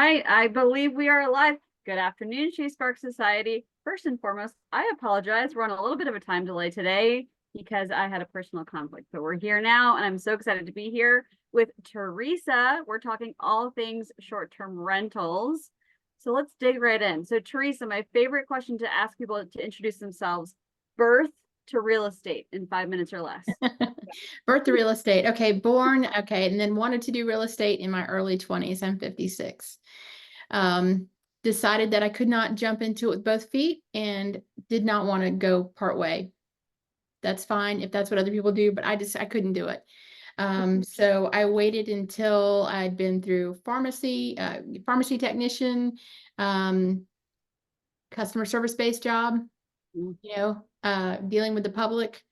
right, I believe we are live. Good afternoon, She Spark Society. First and foremost, I apologize. We're on a little bit of a time delay today because I had a personal conflict, but we're here now, and I'm so excited to be here with Teresa. We're talking all things short-term rentals. So let's dig right in. So Teresa, my favorite question to ask people to introduce themselves, birth to real estate in 5 minutes or less. Birth to real estate. Okay, born, okay, and then wanted to do real estate in my early 20s. I'm 56. Decided that I could not jump into it with both feet and did not want to go part way. That's fine if that's what other people do, but I couldn't do it. So I waited until I'd been through pharmacy technician, customer service-based job, dealing with the public.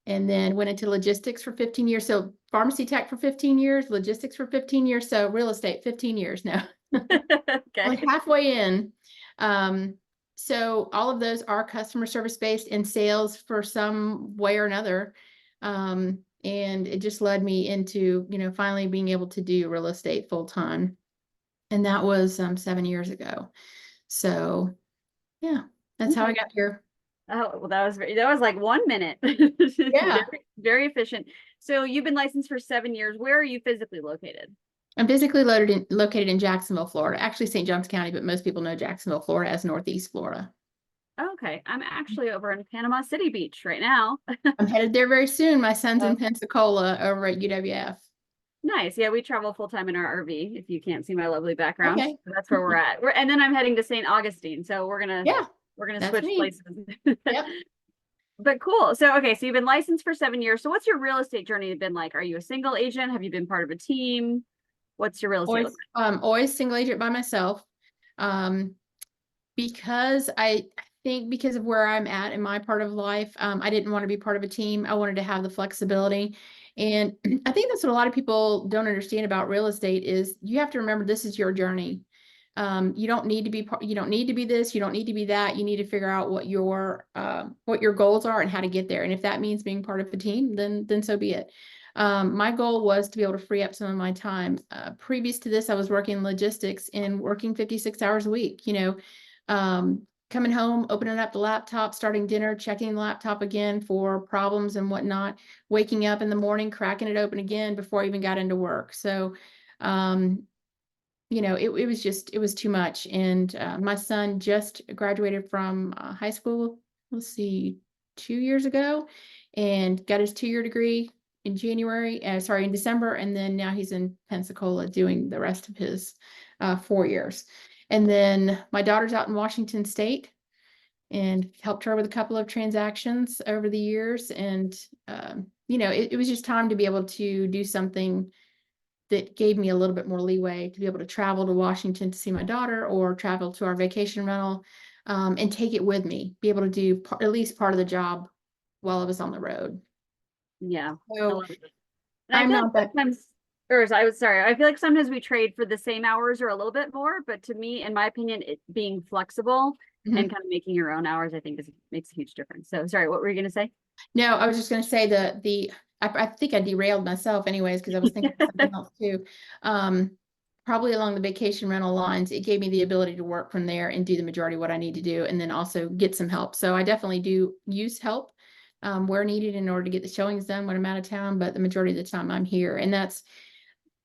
And then went into logistics for 15 years. So pharmacy tech for 15 years, logistics for 15 years. So real estate, 15 years now. Okay. Like halfway in. So all of those are customer service based and sales for some way or another. And it just led me into, finally being able to do real estate full time. And that was 7 years ago. So yeah, that's how I got here. Oh, well, that was like 1 minute. Yeah. Very, very efficient. So you've been licensed for 7 years. Where are you physically located? I'm physically located in Jacksonville, Florida. Actually, St. Johns County, but most people know Jacksonville, Florida as Northeast Florida. Okay, I'm actually over in Panama City Beach right now. I'm headed there very soon. My son's in Pensacola over at UWF. Nice. Yeah, we travel full time in our RV. If you can't see my lovely background, Okay. that's where we're at. And then I'm heading to St. Augustine, so we're gonna That's switch me. places. Yep. But cool. So okay, so you've been licensed for 7 years. So what's your real estate journey been like? Are you a single agent? Have you been part of a team? What's your real estate look like? Always single agent by myself. Because I think because of where I'm at in my part of life, I didn't want to be part of a team. I wanted to have the flexibility. And I think that's what a lot of people don't understand about real estate is you have to remember this is your journey. You don't need to be you don't need to be this, you don't need to be that. You need to figure out what your goals are and how to get there. And if that means being part of a team, then so be it. My goal was to be able to free up some of my time. Previous to this, I was working in logistics and working 56 hours a week, coming home, opening up the laptop, starting dinner, checking the laptop again for problems and whatnot, waking up in the morning, cracking it open again before I even got into work. So, it was too much. And my son just graduated from high school, let's see, 2 years ago, and got his 2-year degree in in December. And then now he's in Pensacola doing the rest of his 4 years. And then my daughter's out in Washington State and helped her with a couple of transactions over the years. And, it was just time to be able to do something that gave me a little bit more leeway to be able to travel to Washington to see my daughter or travel to our vacation rental and take it with me, be able to do at least part of the job while I was on the road. Yeah. So And I I'm feel not like that. sometimes, I feel like sometimes we trade for the same hours or a little bit more, but to me, in my opinion, it being flexible and kind of making your own hours, I think makes a huge difference. So sorry, what were you going to say? No, I was just going to say I think I derailed myself anyways, because I was thinking of something else too. Probably along the vacation rental lines, it gave me the ability to work from there and do the majority of what I need to do, and then also get some help. So I definitely do use help where needed in order to get the showings done when I'm out of town, but the majority of the time I'm here. And that's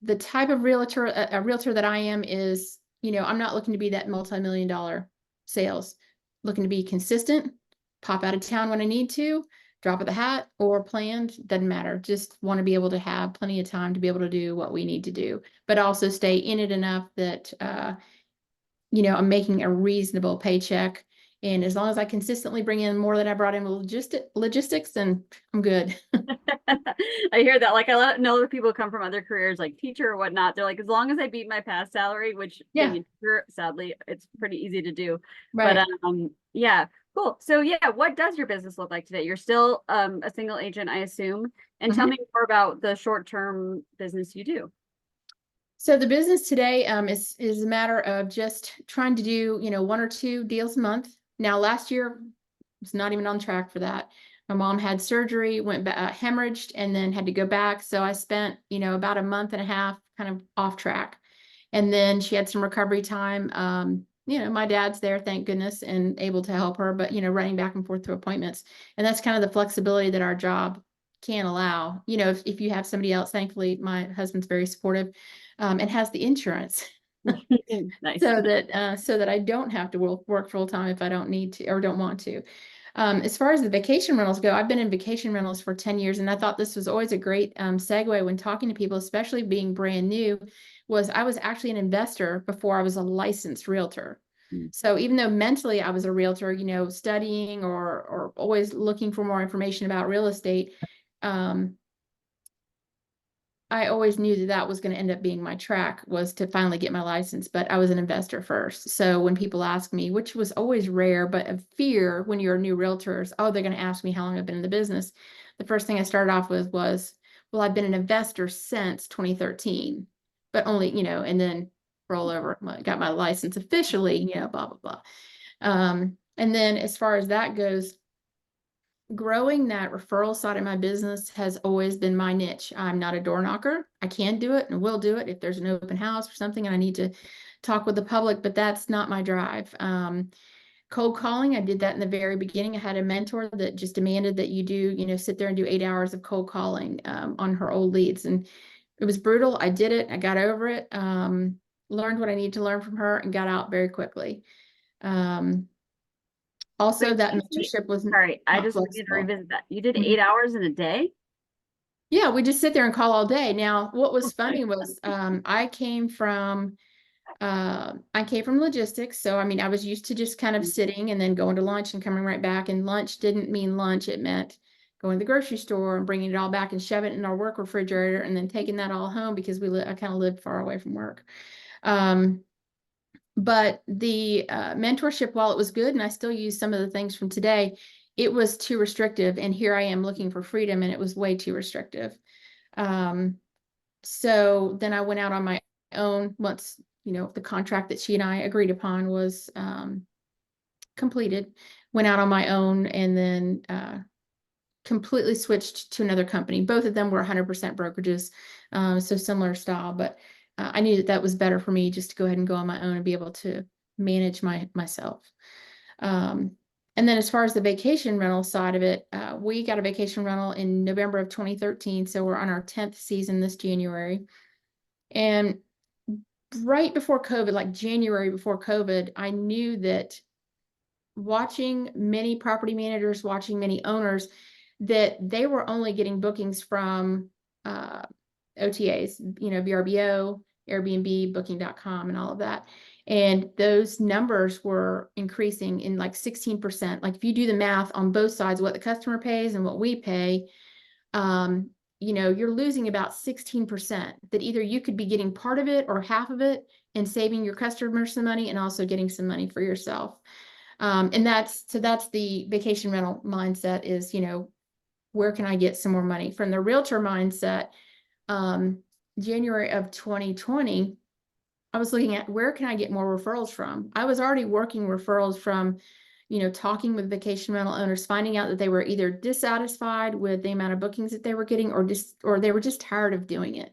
the type of realtor, a realtor that I am is, I'm not looking to be that multi-million-dollar sales, looking to be consistent, pop out of town when I need to, drop of the hat or planned, doesn't matter. Just want to be able to have plenty of time to be able to do what we need to do, but also stay in it enough that, I'm making a reasonable paycheck. And as long as I consistently bring in more than I brought in with logistics, then I'm good. I hear that. Like I know that people come from other careers like teacher or whatnot. They're like, as long as I beat my past salary, which being a teacher, sadly, it's pretty easy to do. Right. But yeah, cool. So yeah, what does your business look like today? You're still a single agent, I assume. And tell me more about the short-term business you do. So the business today is a matter of just trying to do, 1 or 2 deals a month. Now, last year was not even on track for that. My mom had surgery, went hemorrhaged, and then had to go back. So I spent, about a month and a half kind of off track. And then she had some recovery time. My dad's there, thank goodness, and able to help her, but, running back and forth to appointments. And that's kind of the flexibility that our job can allow. If you have somebody else, thankfully, my husband's very supportive, and has the insurance. Nice. So that I don't have to work full time if I don't need to or don't want to. As far as the vacation rentals go, I've been in vacation rentals for 10 years, and I thought this was always a great segue when talking to people, especially being brand new, was I was actually an investor before I was a licensed realtor. Mm. So even though mentally I was a realtor, studying or always looking for more information about real estate, I always knew that that was going to end up being my track, was to finally get my license, but I was an investor first. So when people ask me, which was always rare, but a fear when you're a new realtor is, oh, they're going to ask me how long I've been in the business. The first thing I started off with was, well, I've been an investor since 2013, but only, and then roll over, got my license officially, blah, blah, blah. And then as far as that goes, growing that referral side of my business has always been my niche. I'm not a door knocker. I can do it and will do it if there's an open house or something and I need to talk with the public, but that's not my drive. Cold calling, I did that in the very beginning. I had a mentor that just demanded that you do, sit there and do 8 hours of cold calling on her old leads. And it was brutal. I did it. I got over it. Learned what I needed to learn from her and got out very quickly. Also, Wait, that excuse me? mentorship was Sorry, I not just wanted to flexible. revisit that. You did Mhm. 8 hours in a day? Yeah, we just sit there and call all day. Now, what was Oh my funny was I came from logistics. So I mean, I was used to just kind of God. sitting and then going to lunch and coming right back. And lunch didn't mean lunch. It meant going to the grocery store and bringing it all back and shove it in our work refrigerator and then taking that all home because I kind of lived far away from work. But the mentorship, while it was good, and I still use some of the things from today, it was too restrictive. And here I am looking for freedom, and it was way too restrictive. So then I went out on my own once, the contract that she and I agreed upon was completed, went out on my own and then completely switched to another company. Both of them were 100% brokerages, so similar style, but I knew that was better for me just to go ahead and go on my own and be able to manage myself. And then as far as the vacation rental side of it, we got a vacation rental in November of 2013. So we're on our 10th season this January. And right before COVID, like January before COVID, I knew that watching many property managers, watching many owners, that they were only getting bookings from OTAs, VRBO, Airbnb, Booking.com, and all of that. And those numbers were increasing in like 16%. Like if you do the math on both sides, what the customer pays and what we pay, you're losing about 16% that either you could be getting part of it or half of it and saving your customers some money and also getting some money for yourself. And that's the vacation rental mindset is, where can I get some more money? From the realtor mindset, January of 2020, I was looking at where can I get more referrals from? I was already working referrals from, talking with vacation rental owners, finding out that they were either dissatisfied with the amount of bookings that they were getting or they were just tired of doing it.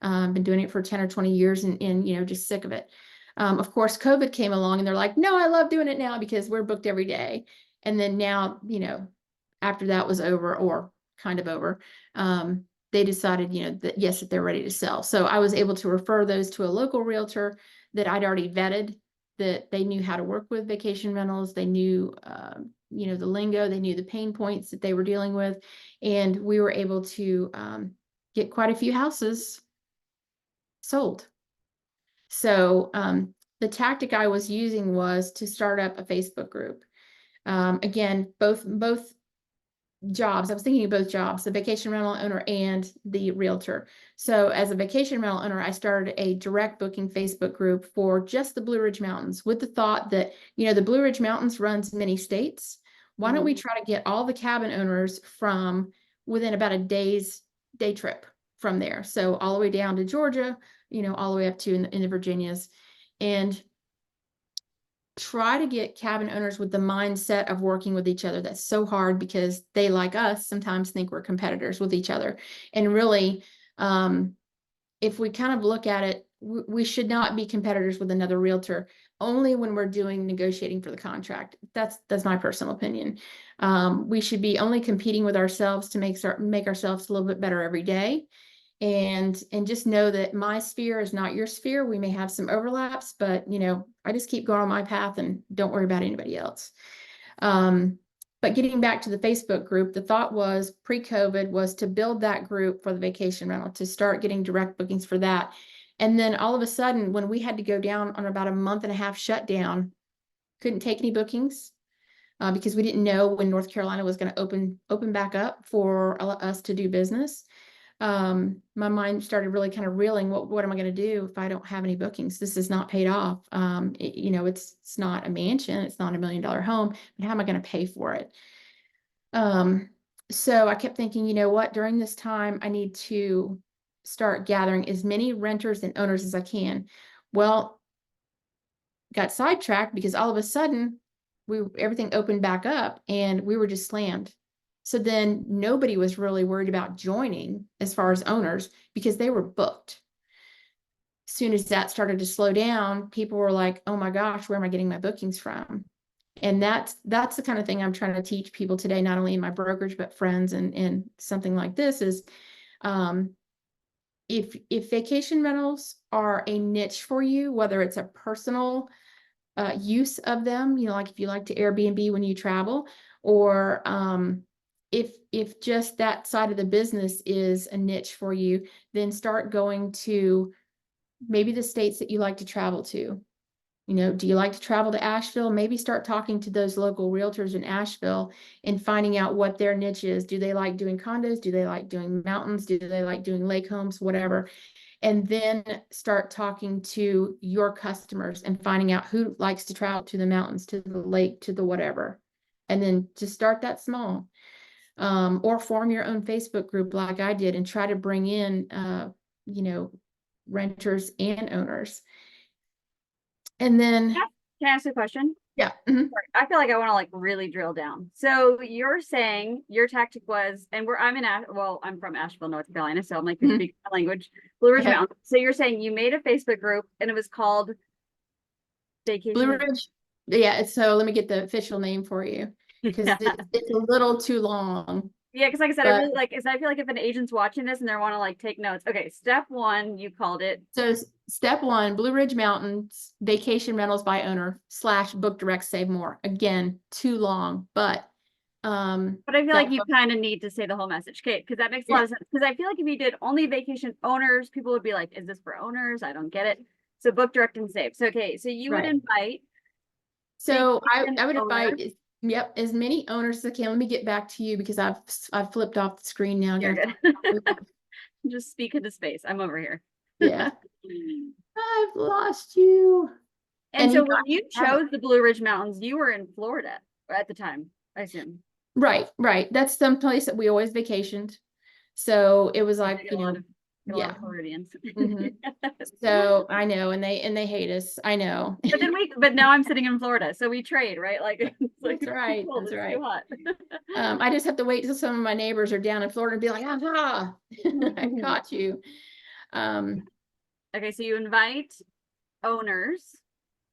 Been doing it for 10 or 20 years and just sick of it. Of course, COVID came along and they're like, no, I love doing it now because we're booked every day. And then now, after that was over or kind of over, they decided, that yes, that they're ready to sell. So I was able to refer those to a local realtor that I'd already vetted, that they knew how to work with vacation rentals. They knew, the lingo, they knew the pain points that they were dealing with. And we were able to get quite a few houses sold. So the tactic I was using was to start up a Facebook group. Again, both jobs. I was thinking of both jobs, the vacation rental owner and the realtor. So as a vacation rental owner, I started a direct booking Facebook group for just the Blue Ridge Mountains with the thought that, the Blue Ridge Mountains runs many states. Why don't we try to get all the cabin owners from within about a day trip from there? So all the way down to Georgia, all the way up to in the Virginias, and try to get cabin owners with the mindset of working with each other. That's so hard because they, like us, sometimes think we're competitors with each other. And really, if we kind of look at it we should not be competitors with another realtor only when we're doing negotiating for the contract. That's my personal opinion. We should be only competing with ourselves to make ourselves a little bit better every day. And just know that my sphere is not your sphere. We may have some overlaps, but I just keep going on my path and don't worry about anybody else. But getting back to the Facebook group, the thought was pre-COVID was to build that group for the vacation rental, to start getting direct bookings for that. And then all of a sudden, when we had to go down on about a month and a half shutdown, couldn't take any bookings because we didn't know when North Carolina was going to open back up for us to do business. My mind started really kind of reeling. What am I going to do if I don't have any bookings? This is not paid off. It's not a mansion. It's not $1 million home. But how am I going to pay for it? So I kept thinking, you know what? During this time, I need to start gathering as many renters and owners as I can. Well, got sidetracked because all of a sudden everything opened back up and we were just slammed. So then nobody was really worried about joining as far as owners because they were booked. As soon as that started to slow down, people were like, oh my gosh, where am I getting my bookings from? And that's the kind of thing I'm trying to teach people today, not only in my brokerage, but friends and something like this is, if vacation rentals are a niche for you, whether it's a personal use of them, like if you like to Airbnb when you travel, or if just that side of the business is a niche for you, then start going to maybe the states that you like to travel to. Do you like to travel to Asheville? Maybe start talking to those local realtors in Asheville and finding out what their niche is. Do they like doing condos? Do they like doing mountains? Do they like doing lake homes? Whatever. And then start talking to your customers and finding out who likes to travel to the mountains, to the lake, to the whatever. And then just start that small. Or form your own Facebook group like I did and try to bring in, renters and owners. And then, Can I ask a question? yeah. I feel like I want to really drill down. So you're saying your tactic was, and I'm from Asheville, North Carolina, so I'm like, you speak my language, Blue Ridge Mountain. So you're saying you made a Facebook group and it was called Vacation Blue Ridge. Yeah. So let me get the official name for you because it's a little too long. Yeah, because like I said, I really I feel like if an agent's watching this and they want to take notes. Okay, step one, you called it. So step one, Blue Ridge Mountains, vacation rentals by owner / book direct save more. Again, too long, but I feel like you kind of need to say the whole message, okay? Because that makes a lot of sense. Because I feel like if you did only vacation owners, people would be like, "Is this for owners? I don't get it." So book direct and save. So okay, so you would invite. So I would invite. Yep, as many owners as I can. Let me get back to you because I've flipped off the screen now. You're good. Just speak into space. I'm over here. Yeah. I've lost you. And so when you chose the Blue Ridge Mountains, you were in Florida at the time, I assume. Right. That's some place that we always vacationed. So it was like, yeah. Floridians. So I know, and they hate us. I know. But now I'm sitting in Florida, so we trade, right? That's right. Cool, that's right. Too hot. I just have to wait till some of my neighbors are down in Florida and be like, aha, I caught you. Okay, so you invite owners.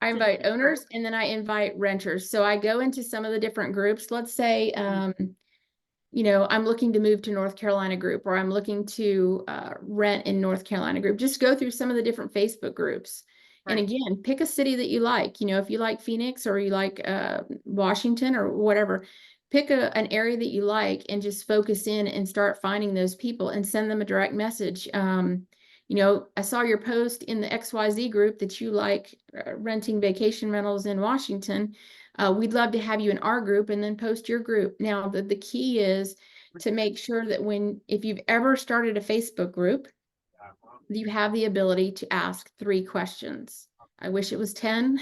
I invite owners and then I invite renters. So I go into some of the different groups. Let's say, I'm looking to move to North Carolina group, or I'm looking to rent in North Carolina group. Just go through some of the different Facebook groups. Right. And again, pick a city that you like. If you like Phoenix or you like Washington or whatever, pick an area that you like and just focus in and start finding those people and send them a direct message. I saw your post in the XYZ group that you like renting vacation rentals in Washington. We'd love to have you in our group, and then post your group. Now, the key is to make sure that if you've ever started a Facebook group, you have the ability to ask 3 questions. I wish it was 10,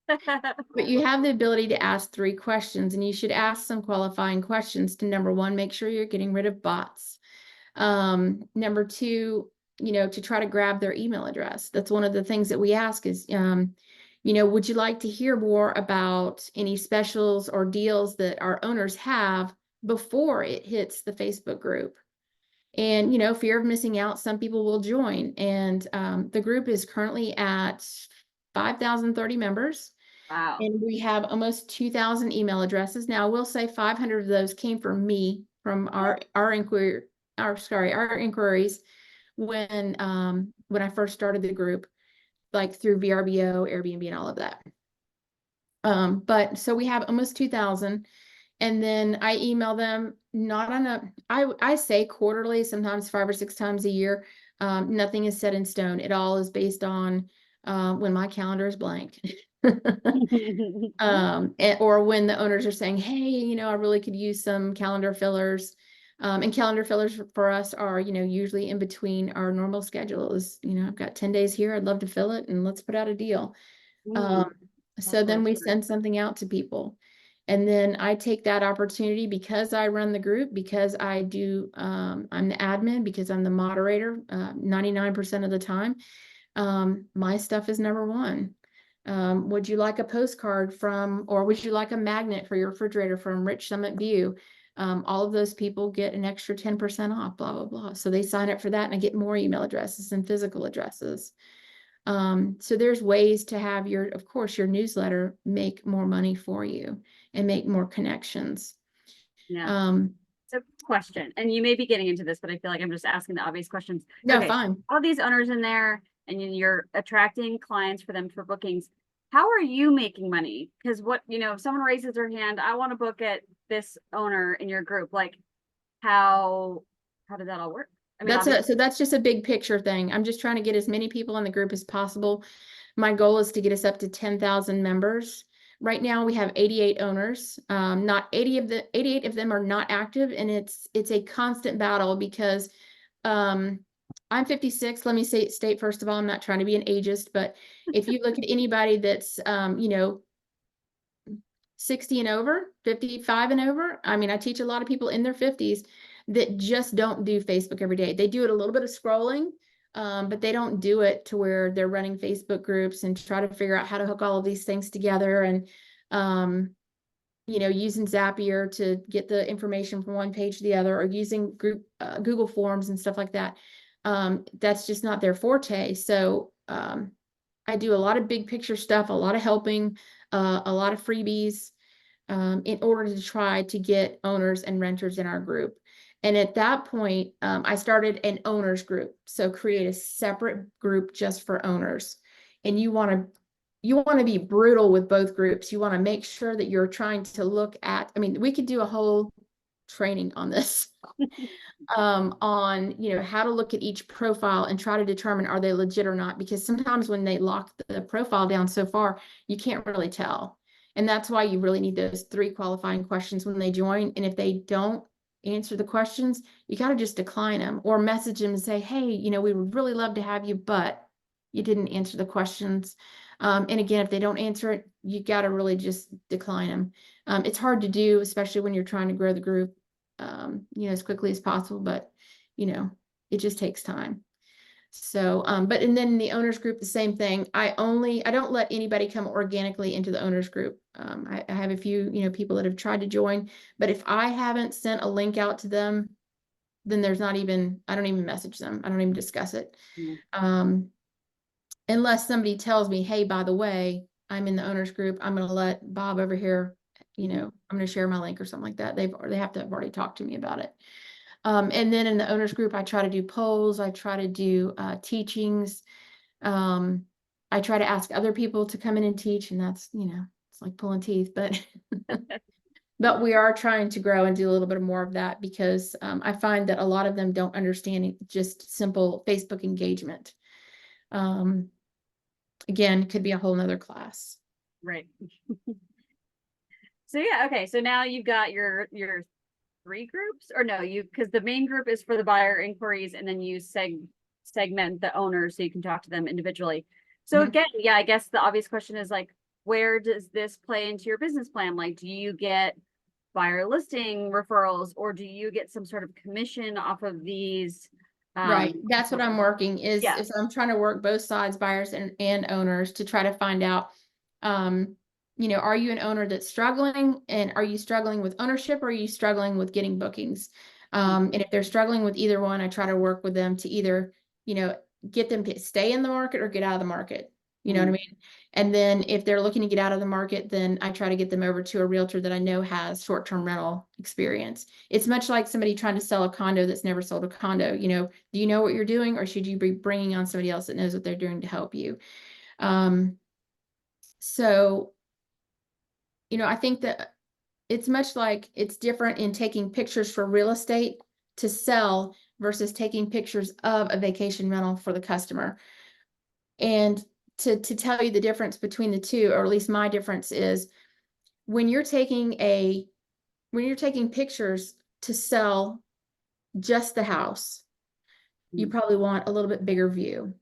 but you have the ability to ask 3 questions, and you should ask some qualifying questions to, number 1, make sure you're getting rid of bots. Number 2, to try to grab their email address. That's one of the things that we ask is, would you like to hear more about any specials or deals that our owners have before it hits the Facebook group? And, fear of missing out, some people will join. And the group is currently at 5,030 members. Wow. And we have almost 2,000 email addresses. Now, I will say 500 of those came from me, from our inquiries when I first started the group, like through VRBO, Airbnb, and all of that. But so we have almost 2,000. And then I email them not on I say quarterly, sometimes 5 or 6 times a year. Nothing is set in stone. It all is based on when my calendar is blank. Or when the owners are saying, hey, I really could use some calendar fillers. And calendar fillers for us are, usually in between our normal schedules. I've got 10 days here. I'd love to fill it and let's put out a deal. So then we send something out to people. And then I take that opportunity because I run the group, because I do, I'm the admin, because I'm the moderator 99% of the time. My stuff is number one. Would you like a postcard or would you like a magnet for your refrigerator from Rich Summit View? All of those people get an extra 10% off, blah, blah, blah. So they sign up for that and I get more email addresses and physical addresses. So there's ways to have of course, your newsletter make more money for you and make more connections. Yeah. So question, and you may be getting into this, but I feel like I'm just asking the obvious questions. No, okay, fine. All these owners in there, and you're attracting clients for them for bookings. How are you making money? Because if someone raises their hand, I want to book at this owner in your group. Like, how did that all work? I mean, So that's just a big picture thing. I'm just trying to get as many people in the group as possible. My goal is to get us up to 10,000 members. Right now we have 88 owners. Not 88 of them are not active, and it's a constant battle because I'm 56. Let me state first of all, I'm not trying to be an ageist, but if you look at anybody that's 60 and over, 55 and over, I mean, I teach a lot of people in their 50s that just don't do Facebook every day. They do it a little bit of scrolling, but they don't do it to where they're running Facebook groups and try to figure out how to hook all of these things together and, using Zapier to get the information from one page to the other, or using Google Forms and stuff like that. That's just not their forte. So I do a lot of big picture stuff, a lot of helping, a lot of freebies in order to try to get owners and renters in our group. And at that point, I started an owners group. So create a separate group just for owners. And you want to be brutal with both groups. You want to make sure that you're trying to look at, we could do a whole training on this. On how to look at each profile and try to determine are they legit or not, because sometimes when they lock the profile down so far, you can't really tell. And that's why you really need those 3 qualifying questions when they join. And if they don't answer the questions, you got to just decline them or message them and say, hey, we would really love to have you, but you didn't answer the questions. And again, if they don't answer it, you got to really just decline them. It's hard to do, especially when you're trying to grow the group as quickly as possible, but it just takes time. So, and then in the owners group, the same thing. I don't let anybody come organically into the owners group. I have a few, people that have tried to join, but if I haven't sent a link out to them, then I don't even message them. I don't even discuss it. Unless somebody tells me, hey, by the way, I'm in the owners group. I'm going to let Bob over here, I'm going to share my link or something like that. They have to have already talked to me about it. And then in the owners group, I try to do polls. I try to do teachings. I try to ask other people to come in and teach, and that's, it's like pulling teeth, but but we are trying to grow and do a little bit more of that because I find that a lot of them don't understand just simple Facebook engagement. Again, could be a whole nother class. Right. So yeah, okay. So now you've got your 3 groups, or no, because the main group is for the buyer inquiries, and then you segment the owners so you can talk to them individually. So again, yeah, I guess the obvious question is like, where does this play into your business plan? Like, do you get buyer listing referrals, or do you get some sort of commission off of these? Right. That's what I'm working is I'm trying to work both sides, buyers and owners, to try to find out, are you an owner that's struggling, and are you struggling with ownership, or are you struggling with getting bookings? And if they're struggling with either one, I try to work with them to either, get them to stay in the market or get out of the market. You know what I mean? And then if they're looking to get out of the market, then I try to get them over to a realtor that I know has short-term rental experience. It's much like somebody trying to sell a condo that's never sold a condo. Do you know what you're doing, or should you be bringing on somebody else that knows what they're doing to help you? So, I think that it's much like it's different in taking pictures for real estate to sell versus taking pictures of a vacation rental for the customer. And to tell you the difference between the two, or at least my difference, is when you're taking pictures to sell just the house, you probably want a little bit bigger view.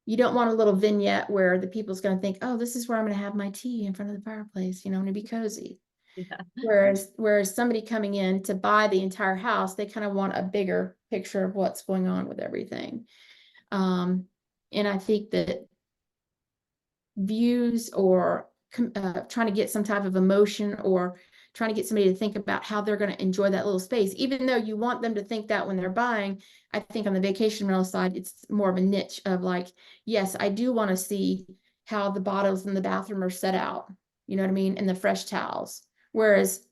You don't want a little vignette where the people's going to think, oh, this is where I'm going to have my tea in front of the fireplace, I'm going to be cozy. Yeah. Whereas somebody coming in to buy the entire house, they kind of want a bigger picture of what's going on with everything. And I think that views or trying to get some type of emotion, or trying to get somebody to think about how they're going to enjoy that little space, even though you want them to think that when they're buying. I think on the vacation rental side, it's more of a niche of like, yes, I do want to see how the bottles in the bathroom are set out, you know what I mean, and the fresh towels. Whereas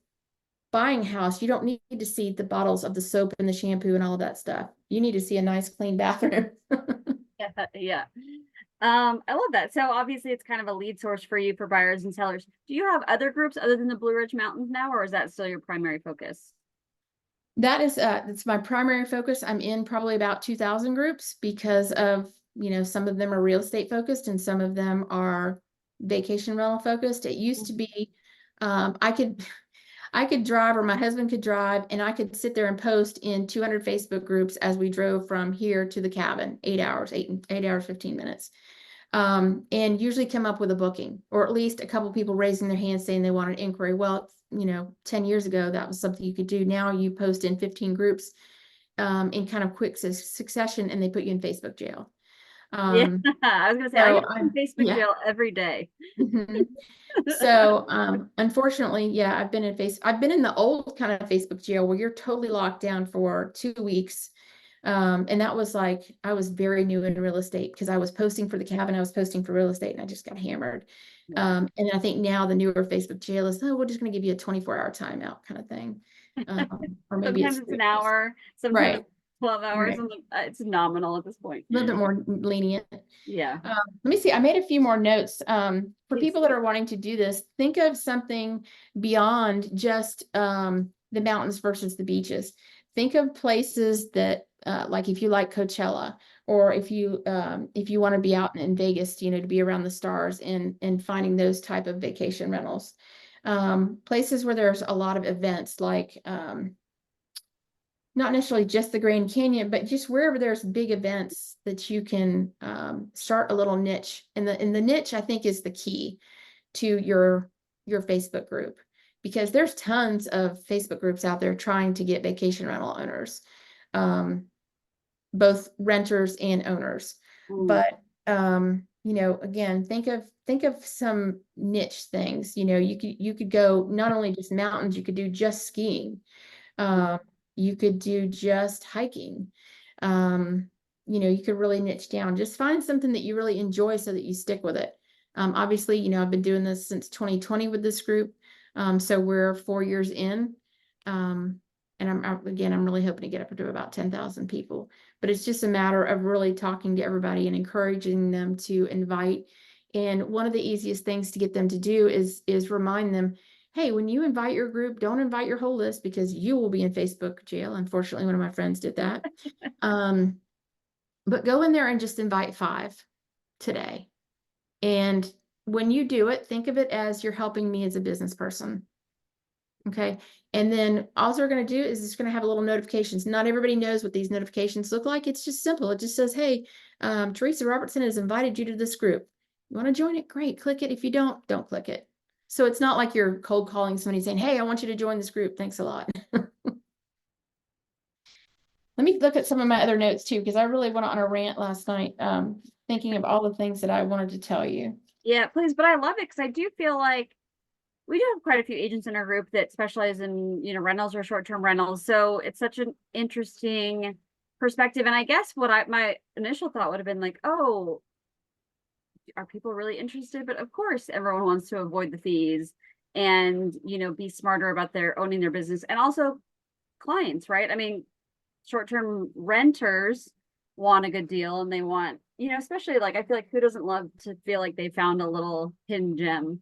buying a house, you don't need to see the bottles of the soap and the shampoo and all of that stuff. You need to see a nice clean bathroom. Yeah. I love that. So obviously it's kind of a lead source for you for buyers and sellers. Do you have other groups other than the Blue Ridge Mountains now, or is that still your primary focus? That is, that's my primary focus. I'm in probably about 2,000 groups because of, some of them are real estate focused and some of them are vacation rental focused. It used to be, I could drive, or my husband could drive, and I could sit there and post in 200 Facebook groups as we drove from here to the cabin, 8 hours, 15 minutes. And usually come up with a booking, or at least a couple people raising their hands saying they want an inquiry. Well, 10 years ago, that was something you could do. Now you post in 15 groups in kind of quick succession, and they put you in Facebook jail. Yeah, I was gonna say I get in Facebook jail every day. So unfortunately, yeah, I've been in the old kind of Facebook jail where you're totally locked down for 2 weeks. And that was like, I was very new in real estate because I was posting for the cabin, I was posting for real estate, and I just got hammered. And I think now the newer Facebook jail is, oh, we're just going to give you a 24-hour timeout kind of thing. Or maybe sometimes it's an hour, sometimes right. 12 hours, Right. and it's nominal at this point. A little bit more lenient. Yeah. Let me see. I made a few more notes. For Please. People that are wanting to do this, think of something beyond just the mountains versus the beaches. Think of places that, like if you like Coachella, or if you want to be out in Vegas, to be around the stars, and finding those type of vacation rentals. Places where there's a lot of events, like not necessarily just the Grand Canyon, but just wherever there's big events that you can start a little niche. And the niche, I think, is the key to your Facebook group, because there's tons of Facebook groups out there trying to get vacation rental owners, both renters and owners. But again, think of some niche things. You could go not only just mountains, you could do just skiing. You could do just hiking. You could really niche down. Just find something that you really enjoy so that you stick with it. Obviously, I've been doing this since 2020 with this group. So we're 4 years in. And I'm really hoping to get up to about 10,000 people. But it's just a matter of really talking to everybody and encouraging them to invite. And one of the easiest things to get them to do is remind them, hey, when you invite your group, don't invite your whole list, because you will be in Facebook jail. Unfortunately, one of my friends did that. But go in there and just invite 5 today. And when you do it, think of it as you're helping me as a business person. Okay. And then all we're going to do is it's going to have a little notifications. Not everybody knows what these notifications look like. It's just simple. It just says, hey, Teresa Robertson has invited you to this group. You want to join it? Great. Click it. If you don't click it. So it's not like you're cold calling somebody saying, hey, I want you to join this group. Thanks a lot. Let me look at some of my other notes too, because I really went on a rant last night, thinking of all the things that I wanted to tell you. Yeah, please. But I love it because I do feel like we do have quite a few agents in our group that specialize in, rentals or short-term rentals. So it's such an interesting perspective. And I guess my initial thought would have been like, oh, are people really interested? But of course, everyone wants to avoid the fees and, be smarter about owning their business, and also clients, right? I mean, short-term renters want a good deal, and they want, especially like, I feel like who doesn't love to feel like they found a little hidden gem,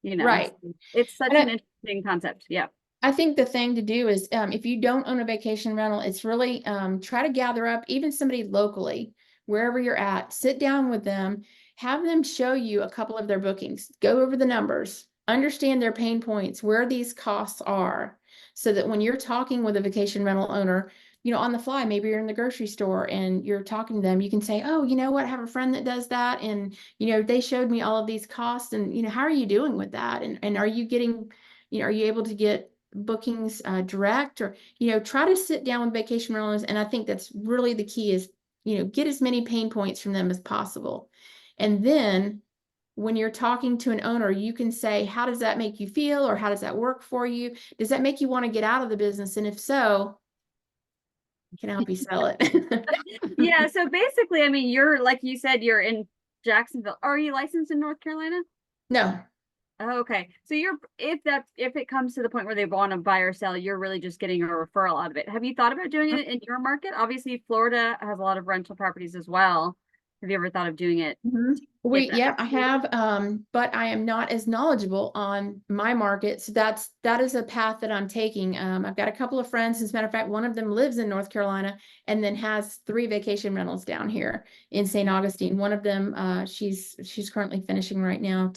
Right. So it's such an interesting concept. Yeah. I think the thing to do is, if you don't own a vacation rental, it's really, try to gather up even somebody locally, wherever you're at, sit down with them, have them show you a couple of their bookings, go over the numbers, understand their pain points, where these costs are, so that when you're talking with a vacation rental owner, on the fly, maybe you're in the grocery store and you're talking to them, you can say, oh, you know what, I have a friend that does that. And, they showed me all of these costs, and, how are you doing with that? And are you getting, are you able to get bookings direct, or try to sit down with vacation rentals. And I think that's really the key is, get as many pain points from them as possible. And then when you're talking to an owner, you can say, how does that make you feel, or how does that work for you? Does that make you want to get out of the business? And if so, I can help you sell it. Yeah, so basically, I mean, you're, like you said, you're in Jacksonville. Are you licensed in North Carolina? No. Oh, okay. So if it comes to the point where they want to buy or sell, you're really just getting a referral out of it. Have you thought about doing it in your market? Obviously, Florida has a lot of rental properties as well. Have you ever thought of doing it? Yeah, I have, but I am not as knowledgeable on my market. So that is a path that I'm taking. I've got a couple of friends. As a matter of fact, one of them lives in North Carolina and then has 3 vacation rentals down here in St. Augustine. One of them, she's currently finishing right now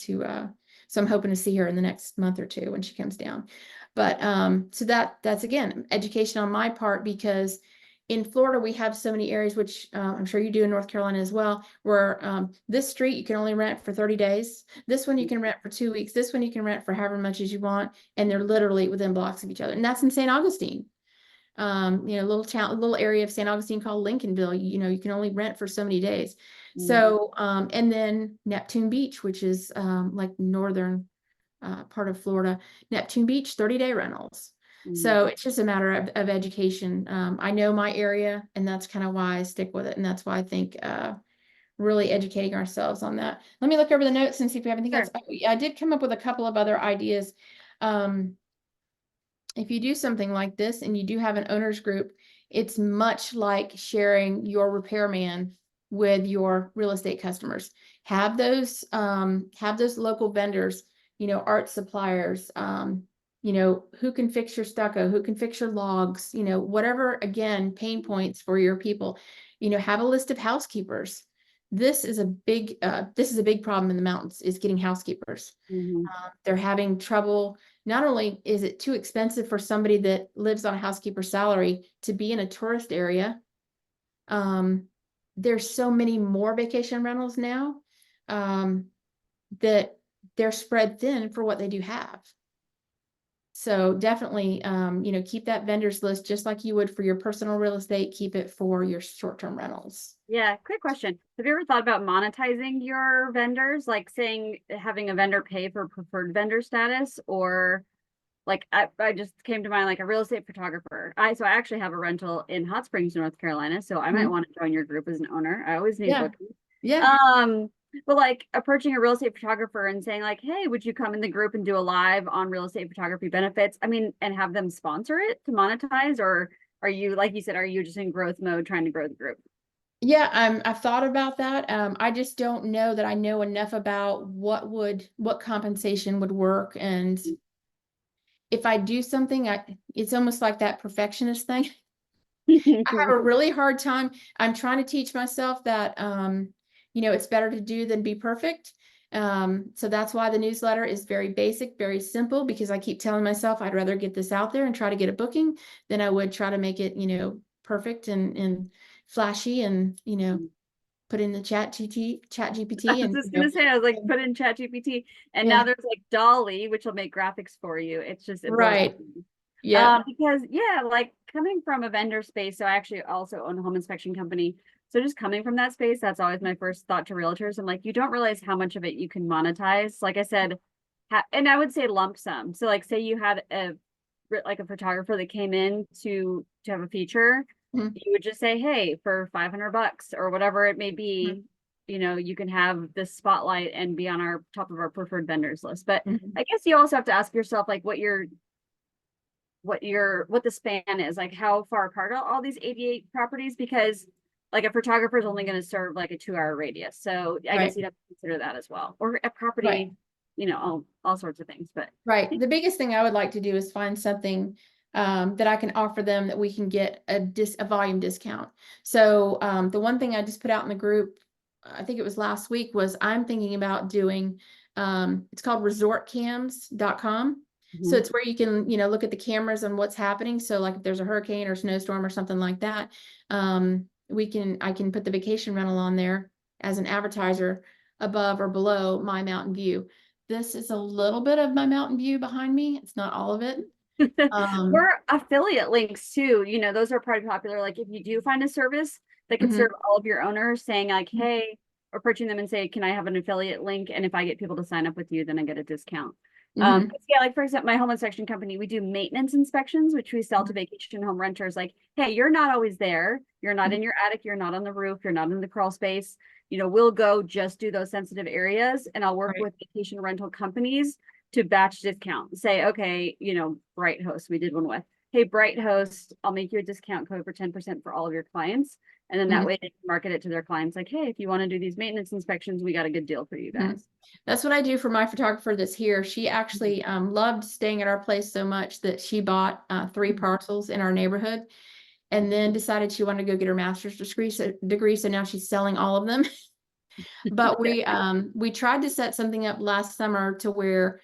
so I'm hoping to see her in the next month or two when she comes down. But so that's again education on my part, because in Florida, we have so many areas, which I'm sure you do in North Carolina as well, where this street you can only rent for 30 days. This one you can rent for 2 weeks. This one you can rent for however much as you want. And they're literally within blocks of each other. And that's in St. Augustine. Little area of St. Augustine called Lincolnville. You can only rent for so many days. So, and then Neptune Beach, which is like northern part of Florida, Neptune Beach, 30-day rentals. So it's just a matter of education. I know my area, and that's kind of why I stick with it. And that's why I think really educating ourselves on that. Let me look over the notes and see if we have anything else. I did come up with a couple of other ideas. If you do something like this and you do have an owners group, it's much like sharing your repairman with your real estate customers. Have those local vendors, art suppliers, who can fix your stucco, who can fix your logs, whatever, again, pain points for your people, have a list of housekeepers. This is a big problem in the mountains, is getting housekeepers. They're having trouble. Not only is it too expensive for somebody that lives on a housekeeper salary to be in a tourist area, there's so many more vacation rentals now that they're spread thin for what they do have. So definitely, keep that vendors list just like you would for your personal real estate. Keep it for your short-term rentals. Yeah, quick question. Have you ever thought about monetizing your vendors, like saying having a vendor pay for preferred vendor status, or like I just came to mind like a real estate photographer. I actually have a rental in Hot Springs, North Carolina, so I might want to join your group as an owner. I always need bookings. Yeah. But like approaching a real estate photographer and saying like, hey, would you come in the group and do a live on real estate photography benefits? I mean, and have them sponsor it to monetize, or are you, like you said, are you just in growth mode trying to grow the group? Yeah, I've thought about that. I just don't know that I know enough about what compensation would work. And if I do something, it's almost like that perfectionist thing. I have a really hard time. I'm trying to teach myself that, it's better to do than be perfect. So that's why the newsletter is very basic, very simple, because I keep telling myself I'd rather get this out there and try to get a booking than I would try to make it, perfect and flashy and, put in the chat GPT. I was just gonna say, I was like, put in chat GPT, and now there's like Dolly, which will make graphics for you. It's just right. Yeah. Because like coming from a vendor space, so I actually also own a home inspection company. So just coming from that space, that's always my first thought to realtors. I'm like, you don't realize how much of it you can monetize. Like I said, and I would say lump sum. So like say you had like a photographer that came in to have a feature, Mhm. you would just say, hey, for $500 or whatever it may Mhm. be, you can have this spotlight and be on our top of our preferred vendors list. But Mhm. I guess you also have to ask yourself like what the span is, like how far apart are all these 88 properties, because like a photographer is only going to serve like a 2-hour radius. So I Right. guess you'd have to consider that as well. Or a Right. property, all sorts of things. But Right. The biggest thing I would like to do is find something that I can offer them that we can get a volume discount. So the one thing I just put out in the group, I think it was last week, was I'm thinking about doing it's called resortcams.com. So Mhm. it's where you can, look at the cameras and what's happening. So like if there's a hurricane or snowstorm or something like that, I can put the vacation rental on there as an advertiser above or below my mountain view. This is a little bit of my mountain view behind me. It's not all of it. Or affiliate links too. Those are pretty popular. Like if you do find a service that can Mhm. serve all of your owners, saying like, hey, approaching them and say, can I have an affiliate link? And if I get people to sign up with you, then I get a discount. Mhm. Yeah, like for example, my home inspection company, we do maintenance inspections, which we sell to vacation home renters. Like, hey, you're not always there. You're not in your attic. You're not on the roof. You're not in the crawl space. We'll go just do those sensitive areas, and I'll work Right. with vacation rental companies to batch discount. Say, okay, Bright Host, we did one with. Hey, Bright Host, I'll make you a discount code for 10% for all of your clients. And then that Mhm. way they can market it to their clients like, hey, if you want to do these maintenance inspections, we got a good deal for you Mhm. guys. That's what I do for my photographer that's here. She actually loved staying at our place so much that she bought 3 parcels in our neighborhood and then decided she wanted to go get her master's degree. So now she's selling all of them. But we tried to set something up last summer to where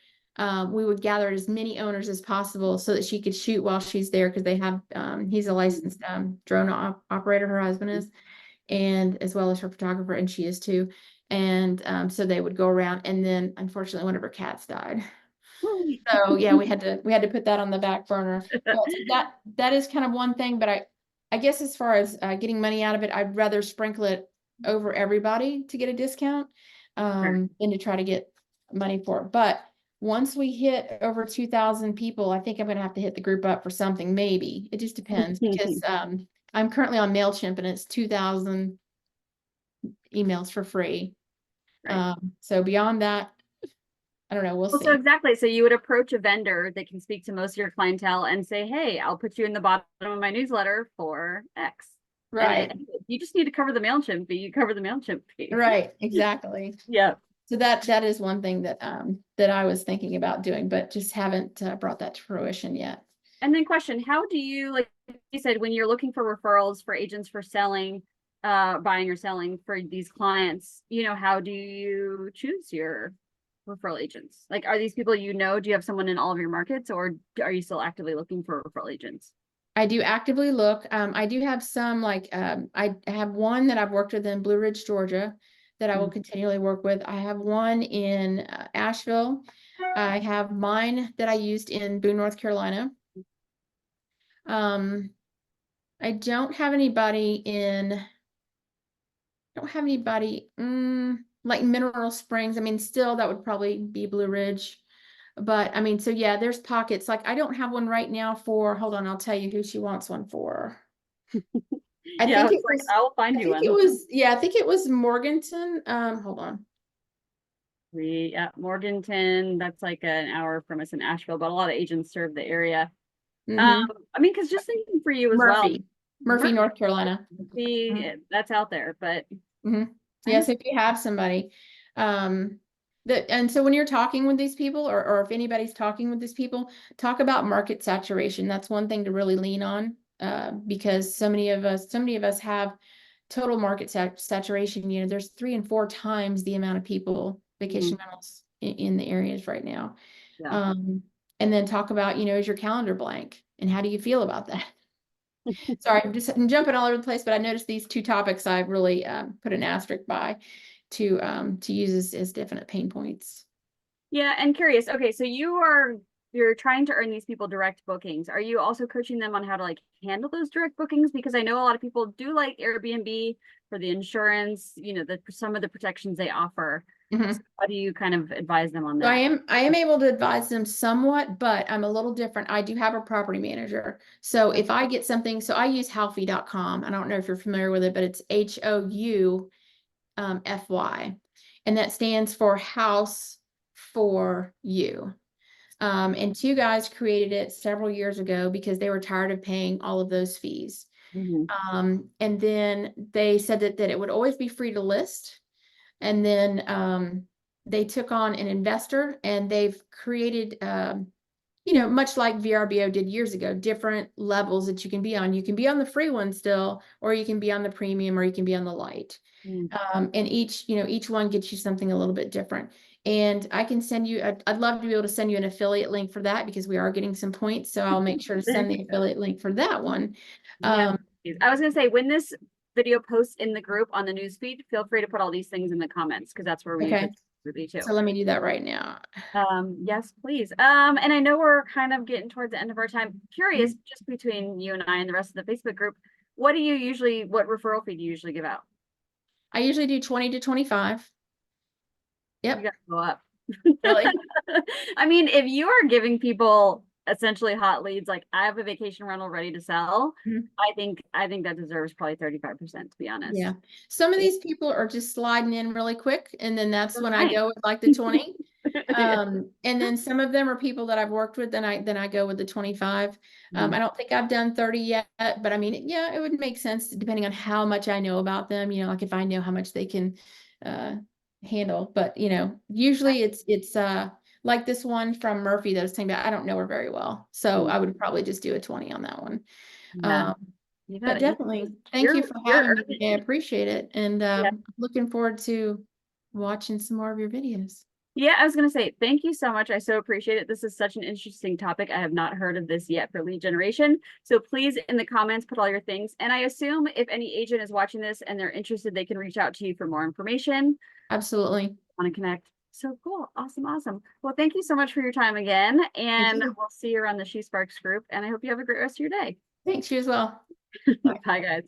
we would gather as many owners as possible so that she could shoot while she's there, because they have he's a licensed drone operator, her husband is, and as well as her photographer, and she is too. And so they would go around, and then unfortunately one of her cats died. So yeah, we had to put that on the back burner. But that is kind of one thing. But I guess as far as getting money out of it, I'd rather sprinkle it over everybody to get a discount Sure. than to try to get money for it. But once we hit over 2,000 people, I think I'm gonna have to hit the group up for something. Maybe it just depends, because I'm currently on MailChimp and it's 2,000 emails for free. Right. So beyond that, I don't know. We'll Well, so see. exactly. So you would approach a vendor that can speak to most of your clientele and say, hey, I'll put you in the bottom of my newsletter for X. And Right. you just need to cover the MailChimp fee. You cover the MailChimp fee. Right. Exactly. Yeah. So that is one thing that I was thinking about doing, but just haven't brought that to fruition yet. And then question, how do you, like you said, when you're looking for referrals for agents for selling, buying or selling for these clients, how do you choose your referral agents? Like, are these people, do you have someone in all of your markets, or are you still actively looking for referral agents? I do actively look. I do have some I have one that I've worked with in Blue Ridge, Georgia, that I will continually work with. I have one in Asheville. I have mine that I used in Boone, North Carolina. Um, I don't have anybody like Mineral Springs. I mean, still that would probably be Blue Ridge. But I mean, so yeah, there's pockets. Like I don't have one right now for, hold on, I'll tell you who she wants one for. I Yeah, I think was it like, was, I'll find I you think it one. was, yeah, I think it was Morganton. Hold on. We at Morganton, that's like an hour from us in Asheville, but a lot of agents serve the area. Hmm. I mean, because just thinking for you as well, Murphy, North Carolina. that's out there, but Hmm. Yes, if you have somebody. Um, and so when you're talking with these people, or if anybody's talking with these people, talk about market saturation. That's one thing to really lean on, because so many of us have total market saturation. There's 3 and 4 times the amount of people vacation rentals in the areas right now. yeah. Um, and then talk about, is your calendar blank, and how do you feel about that? Sorry, I'm jumping all over the place, but I noticed these 2 topics I've really put an asterisk by to use as definite pain points. Yeah, and curious. Okay, so you are you're trying to earn these people direct bookings, are you also coaching them on how to like handle those direct bookings? Because I know a lot of people do like Airbnb for the insurance, you know, some of the protections they offer. Mhm. So how do you kind of advise them on So that? I am able to advise them somewhat, but I'm a little different. I do have a property manager. So if I get something, so I use Houfy.com. I don't know if you're familiar with it, but it's HOU FY. And that stands for House for You. And two guys created it several years ago because they were tired of paying all of those fees. Mhm. And then they said that it would always be free to list. And then they took on an investor and they've created, you know, much like VRBO did years ago, different levels that you can be on. You can be on the free one still, or you can be on the premium, or you can be on the light. Mm. And each, you know, each one gets you something a little bit different. And I can send you, I'd love to be able to send you an affiliate link for that because we are getting some points. So I'll make sure to send the affiliate link for that one. Yeah. I was gonna say when this video posts in the group on the newsfeed, feel free to put all these things in the comments because that's where we Okay. usually really too. So let me do that right now. Yes, please. And I know we're kind of getting towards the end of our time. Curious, just between you and I and the rest of the Facebook group, what referral fee do you usually give out? I usually do 20 to 25. You Yep. gotta go up. Really? I mean, if you are giving people essentially hot leads, like I have a vacation rental ready to sell, Mhm. I think that deserves probably 35%, to be honest. Yeah. Some of Yeah. these people are just sliding in really quick, and then that's when I Right. go with like the 20. Yeah. And then some of them are people that I've worked with, then I go with the 25. I don't think I've done 30 yet, but I mean, yeah, it would make sense depending on how much I know about them, you know, like if I know how much they can handle. But you know, usually it's like this one from Murphy that I was saying about, I don't know her very well. So I would probably just do a 20 on that one. Yeah. Um, You but got it. definitely, thank you for You're having me today. I appreciate it. And yeah. looking forward to watching some more of your videos. Yeah, I was gonna say thank you so much. I so appreciate it. This is such an interesting topic. I have not heard of this yet for lead generation. So please in the comments put all your things. And I assume if any agent is watching this and they're interested, they can reach out to you for more information. Absolutely. Want to connect. So cool. Awesome. Awesome. Well, thank you so much for your time again. Thank And you. we'll see you around the She Sparks group. And I hope you have a great rest of your day. Thanks, you as well. Bye. Bye, guys.